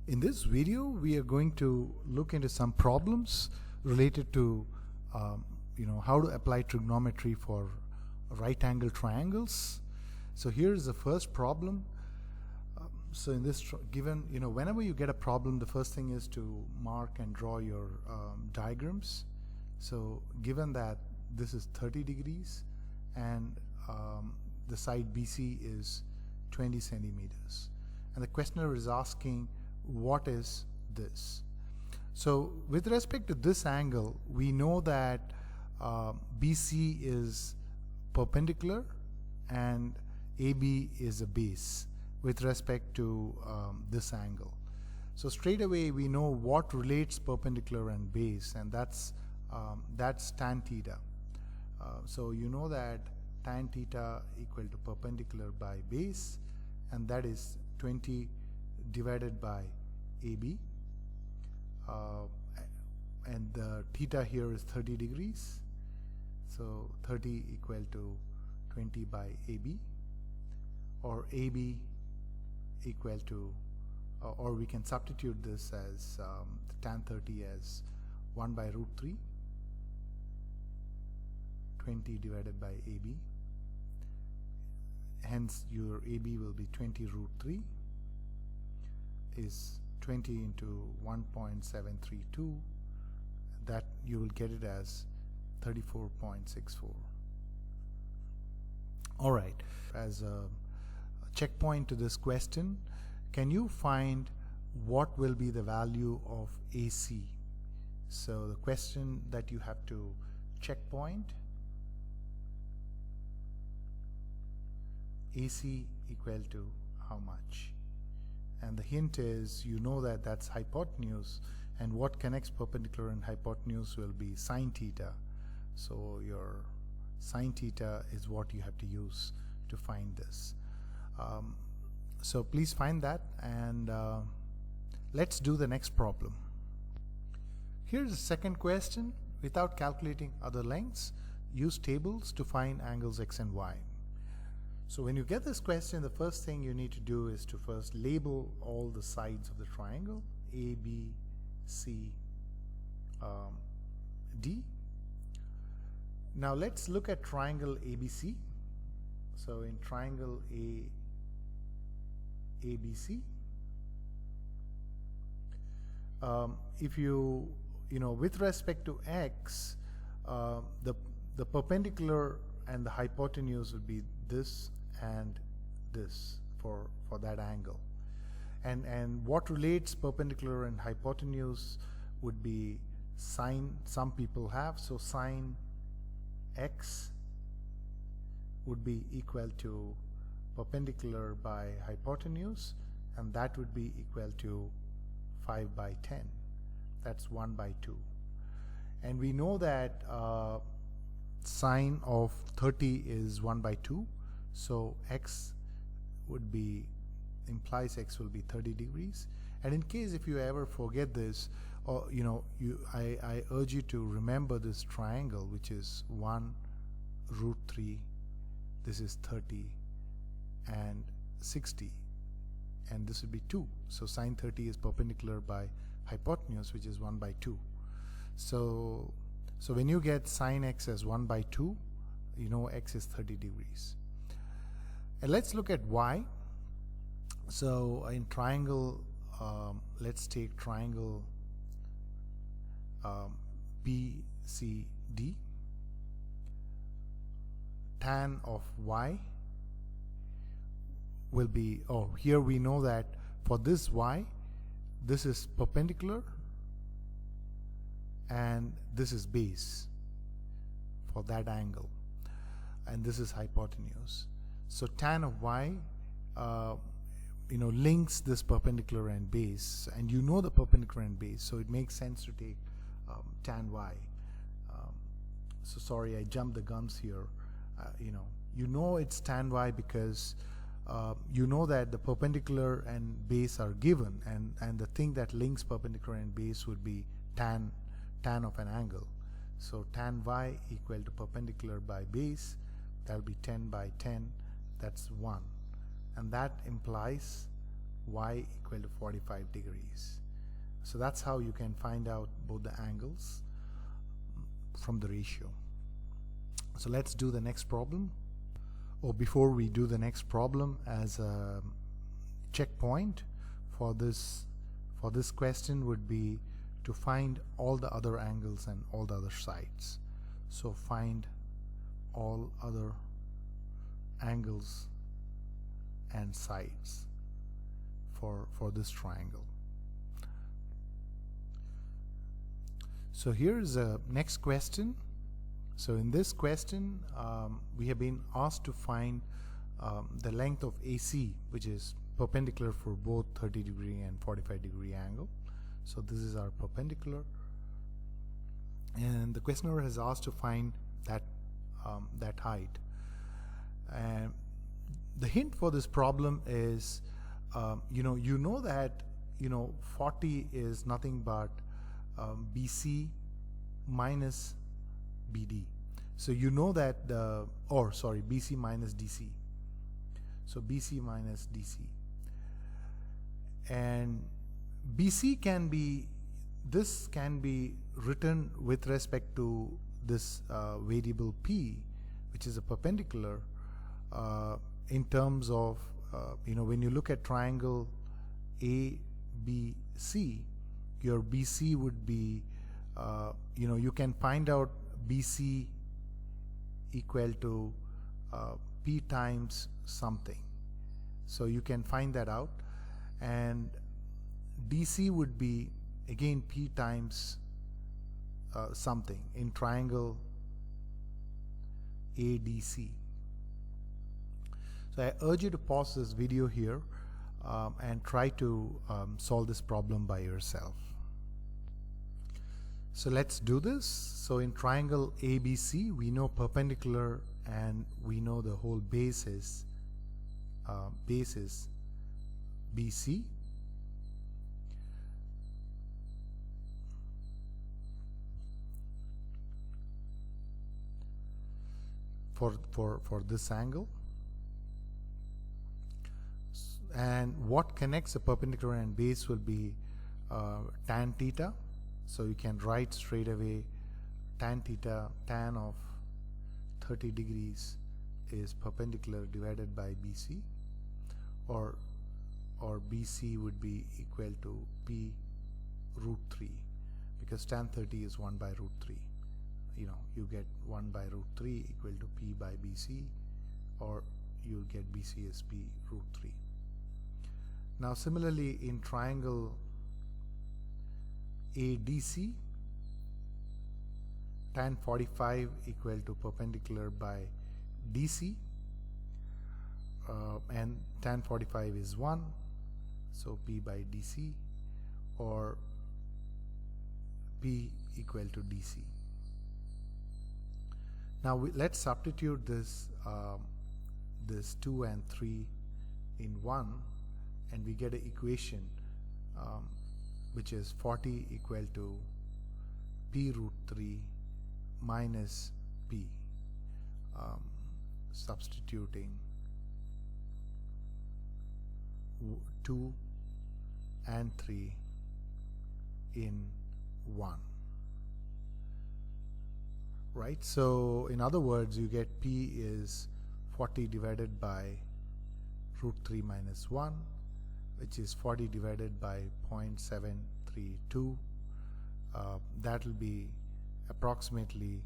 In this video, we are going to look into some problems related to how to apply trigonometry for right angle triangles. So here's the first problem. So in this given, whenever you get a problem, the first thing is to mark and draw your diagrams. So given that this is 30 degrees and the side BC is 20 centimeters, and the questioner is asking, what is this? So with respect to this angle, we know that BC is perpendicular and AB is a base with respect to this angle. So straight away we know what relates perpendicular and base, and that's tan theta. So you know that tan theta equal to perpendicular by base, and that is 20 divided by AB, and the theta here is 30 degrees, so 30 equal to 20 by AB, or AB equal to, or we can substitute this as tan 30 as 1 by root 3, 20 divided by AB, hence your AB will be 20 root 3 is 20 into 1.732, that you will get it as 34.64. Alright, as a checkpoint to this question, can you find what will be the value of AC? So the question that you have to checkpoint, AC equal to how much? And the hint is, you know that that's hypotenuse, and what connects perpendicular and hypotenuse will be sine theta. So your sine theta is what you have to use to find this. So please find that, and let's do the next problem. Here's the second question. Without calculating other lengths, use tables to find angles x and y. So when you get this question, the first thing you need to do is to first label all the sides of the triangle, A, B, C, D. Now let's look at triangle ABC. So in triangle ABC, if with respect to x, the perpendicular and the hypotenuse would be this and this for that angle, and what relates perpendicular and hypotenuse would be sine. Some people have, so sine x would be equal to perpendicular by hypotenuse, and that would be equal to 5 by 10. That's 1 by 2. And we know that sine of 30 is 1 by 2, so x would be, implies x will be 30 degrees. And in case if you ever forget this, or I urge you to remember this triangle, which is 1 root 3, this is 30 and 60, and this would be 2. So sine 30 is perpendicular by hypotenuse, which is 1 by 2. So when you get sine x as 1 by 2, you know x is 30 degrees. And let's look at y. So in triangle, let's take triangle BCD. Tan of y will be, here we know that for this y, this is perpendicular and this is base for that angle, and this is hypotenuse. So tan of y links this perpendicular and base, and you know the perpendicular and base, so it makes sense to take tan y. So sorry, I jumped the guns here. You know it's tan y because you know that the perpendicular and base are given, and the thing that links perpendicular and base would be tan of an angle. So tan y equal to perpendicular by base, that will be 10 by 10, that's 1, and that implies y equal to 45 degrees. So that's how you can find out both the angles from the ratio. So let's do the next problem. Or before we do the next problem, as a checkpoint for this question would be to find all the other angles and all the other sides. So find all other angles and sides for this triangle. So here is a next question. So in this question we have been asked to find the length of AC, which is perpendicular for both 30 degree and 45 degree angle. So this is our perpendicular, and the questioner has asked to find that that height. And the hint for this problem is you know that 40 is nothing but BC minus BD. So you know that BC minus DC. So BC minus DC. And BC can be written with respect to this variable P, which is a perpendicular, in terms of when you look at triangle ABC, your BC would be you can find out BC equal to P times something. So you can find that out, and DC would be again P times something in triangle ADC. So I urge you to pause this video here and try to solve this problem by yourself. So let's do this. So in triangle ABC, we know perpendicular and we know the whole base is BC. For this angle, and what connects the perpendicular and base will be tan theta. So you can write straight away tan theta, tan of 30 degrees is perpendicular divided by BC, or BC would be equal to P root 3, because tan 30 is 1 by root 3. You get 1 by root 3 equal to P by BC, or you'll get BC as P root 3. Now similarly in triangle ADC, tan 45 equal to perpendicular by DC, and tan 45 is 1, so P by DC, or P equal to DC. Now let's substitute this 2 and 3 in 1, and we get an equation which is 40 equal to P root 3 minus P, substituting 2 and 3 in 1. Right? So in other words, you get P is 40 divided by root 3 minus 1, which is 40 divided by 0.732. That will be approximately,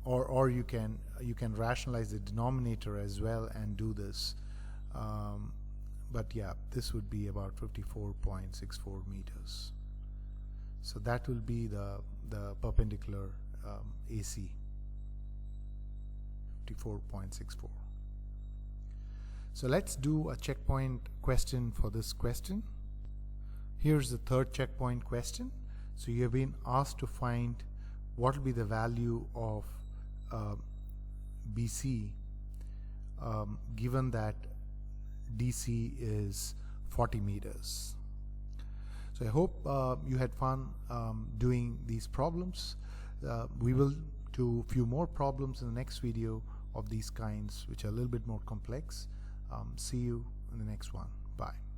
or you can rationalize the denominator as well and do this. But yeah, this would be about 54.64 meters. So that will be the perpendicular AC, 54.64. So let's do a checkpoint question for this question. Here's the third checkpoint question. So you have been asked to find what will be the value of BC given that DC is 40 meters. So I hope you had fun doing these problems. We will do a few more problems in the next video of these kinds, which are a little bit more complex. See you in the next one. Bye.